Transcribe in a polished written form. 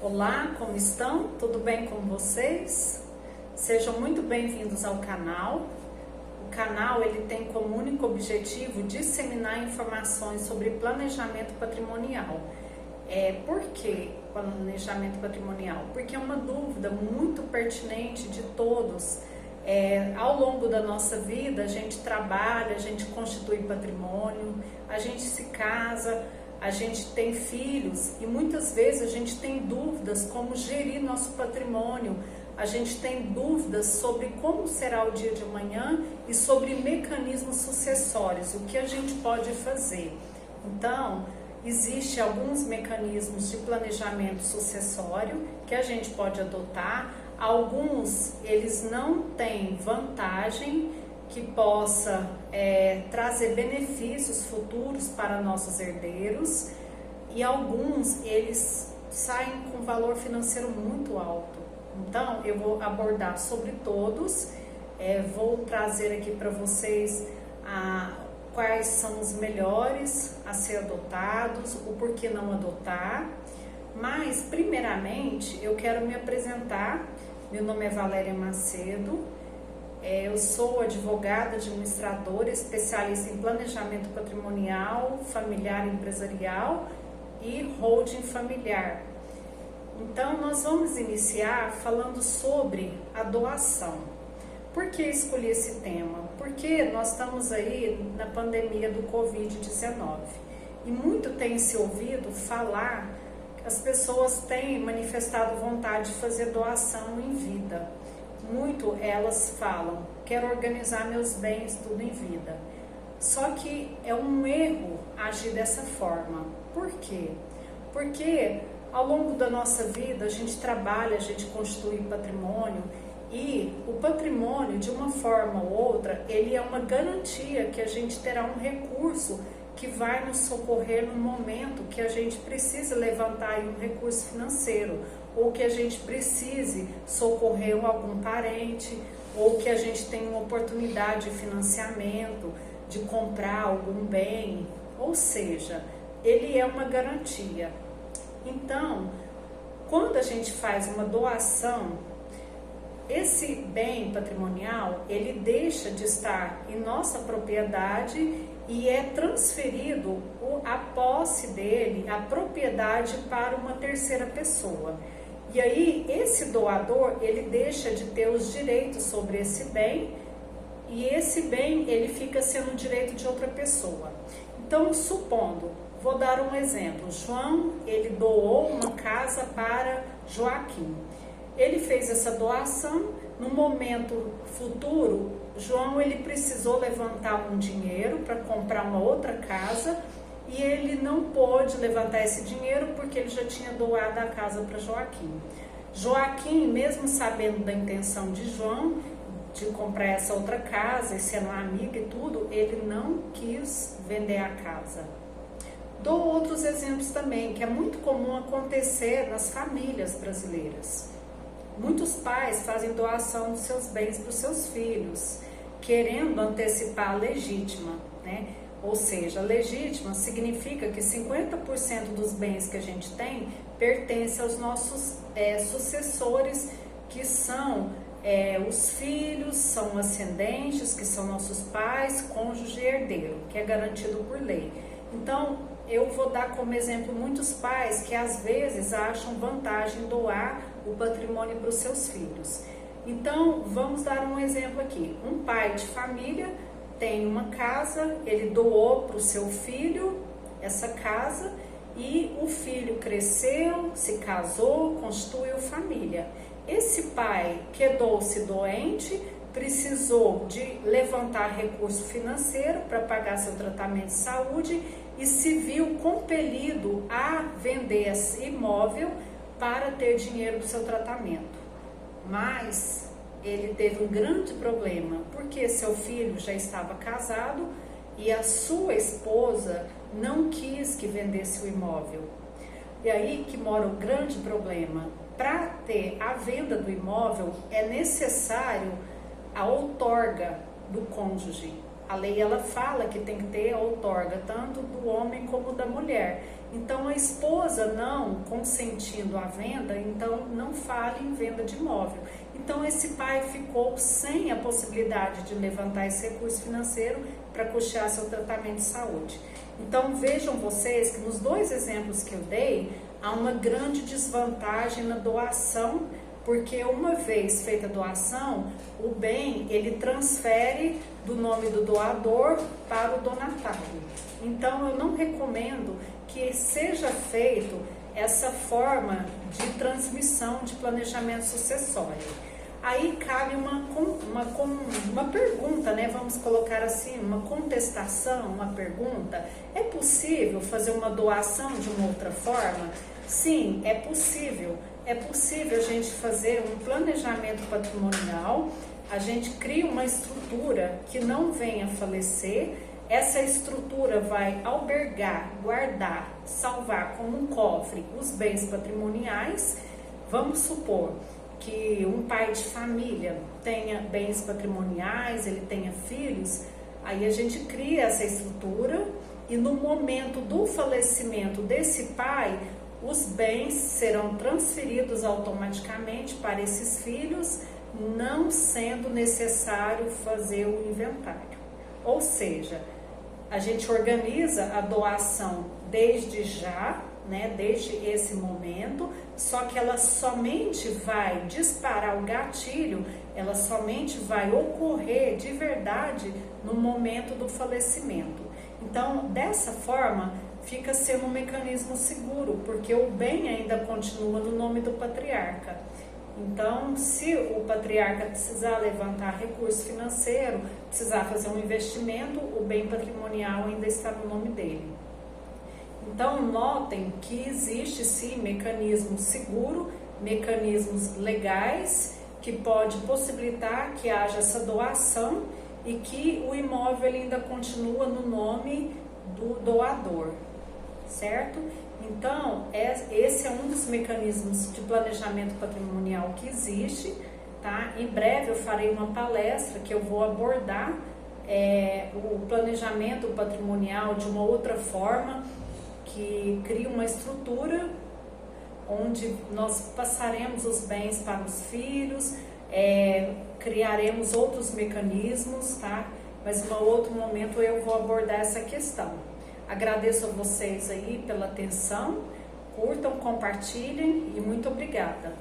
Olá, como estão? Tudo bem com vocês? Sejam muito bem-vindos ao canal. O canal ele tem como único objetivo disseminar informações sobre planejamento patrimonial. Por que planejamento patrimonial? Porque é uma dúvida muito pertinente de todos. Ao longo da nossa vida, a gente trabalha, a gente constitui patrimônio, a gente se casa, a gente tem filhos e muitas vezes a gente tem dúvidas como gerir nosso patrimônio, a gente tem dúvidas sobre como será o dia de amanhã e sobre mecanismos sucessórios, o que a gente pode fazer. Então, existem alguns mecanismos de planejamento sucessório que a gente pode adotar. Alguns, eles não têm vantagem que possa trazer benefícios futuros para nossos herdeiros, e alguns, eles saem com valor financeiro muito alto. Então, eu vou abordar sobre todos, vou trazer aqui para vocês quais são os melhores a ser adotados, o porquê não adotar. Mas, primeiramente, eu quero me apresentar. Meu nome é Valéria Macedo, eu sou advogada, administradora, especialista em planejamento patrimonial, familiar e empresarial e holding familiar. Então, nós vamos iniciar falando sobre a doação. Por que escolhi esse tema? Porque nós estamos aí na pandemia do Covid-19 e muito tem se ouvido falar que as pessoas têm manifestado vontade de fazer doação em vida. Muito elas falam, quero organizar meus bens tudo em vida. Só que é um erro agir dessa forma. Por quê? Porque ao longo da nossa vida a gente trabalha, a gente constitui patrimônio, e o patrimônio, de uma forma ou outra, ele é uma garantia que a gente terá um recurso que vai nos socorrer no momento que a gente precisa levantar aí um recurso financeiro, ou que a gente precise socorrer algum parente, ou que a gente tenha uma oportunidade de financiamento, de comprar algum bem, ou seja, ele é uma garantia. Então, quando a gente faz uma doação, esse bem patrimonial, ele deixa de estar em nossa propriedade e é transferido a posse dele, a propriedade, para uma terceira pessoa. E aí, esse doador, ele deixa de ter os direitos sobre esse bem, e esse bem, ele fica sendo um direito de outra pessoa. Então, supondo, vou dar um exemplo, João, ele doou uma casa para Joaquim. Ele fez essa doação, no momento futuro, João, ele precisou levantar um dinheiro para comprar uma outra casa, e ele não pôde levantar esse dinheiro porque ele já tinha doado a casa para Joaquim. Joaquim, mesmo sabendo da intenção de João de comprar essa outra casa e sendo amigo e tudo, ele não quis vender a casa. Dou outros exemplos também, que é muito comum acontecer nas famílias brasileiras. Muitos pais fazem doação dos seus bens para os seus filhos, querendo antecipar a legítima, né? Ou seja, a legítima significa que 50% dos bens que a gente tem pertence aos nossos sucessores, que são os filhos, são ascendentes, que são nossos pais, cônjuge e herdeiro, que é garantido por lei. Então, eu vou dar como exemplo muitos pais que às vezes acham vantagem doar o patrimônio para os seus filhos. Então, vamos dar um exemplo aqui. Um pai de família tem uma casa, ele doou para o seu filho essa casa, e o filho cresceu, se casou, constituiu família. Esse pai quedou-se doente, precisou de levantar recurso financeiro para pagar seu tratamento de saúde e se viu compelido a vender esse imóvel para ter dinheiro do seu tratamento. Mas ele teve um grande problema, porque seu filho já estava casado e a sua esposa não quis que vendesse o imóvel. E aí que mora o grande problema. Para ter a venda do imóvel, é necessário a outorga do cônjuge, A lei ela fala que tem que ter a outorga tanto do homem como da mulher. Então a esposa não consentindo a venda, então não fala em venda de imóvel. Então esse pai ficou sem a possibilidade de levantar esse recurso financeiro para custear seu tratamento de saúde. Então vejam vocês que nos dois exemplos que eu dei, há uma grande desvantagem na doação, porque uma vez feita a doação, o bem ele transfere do nome do doador para o donatário. Então eu não recomendo que seja feito essa forma de transmissão de planejamento sucessório. Aí cabe uma pergunta, né? Vamos colocar assim, uma contestação, uma pergunta. É possível fazer uma doação de uma outra forma? Sim, é possível. É possível a gente fazer um planejamento patrimonial, a gente cria uma estrutura que não venha a falecer, essa estrutura vai albergar, guardar, salvar como um cofre os bens patrimoniais. Vamos supor que um pai de família tenha bens patrimoniais, ele tenha filhos, aí a gente cria essa estrutura e no momento do falecimento desse pai, os bens serão transferidos automaticamente para esses filhos, não sendo necessário fazer o inventário. Ou seja, a gente organiza a doação desde já, né, desde esse momento, só que ela somente vai disparar o gatilho, ela somente vai ocorrer de verdade no momento do falecimento. Então, dessa forma, fica sendo um mecanismo seguro, porque o bem ainda continua no nome do patriarca. Então, se o patriarca precisar levantar recurso financeiro, precisar fazer um investimento, o bem patrimonial ainda está no nome dele. Então, notem que existe sim mecanismo seguro, mecanismos legais, que pode possibilitar que haja essa doação e que o imóvel ainda continua no nome do doador, certo? Então, esse é um dos mecanismos de planejamento patrimonial que existe, tá? Em breve eu farei uma palestra que eu vou abordar o planejamento patrimonial de uma outra forma, que cria uma estrutura onde nós passaremos os bens para os filhos, criaremos outros mecanismos, tá? Mas em um outro momento eu vou abordar essa questão. Agradeço a vocês aí pela atenção, curtam, compartilhem e muito obrigada.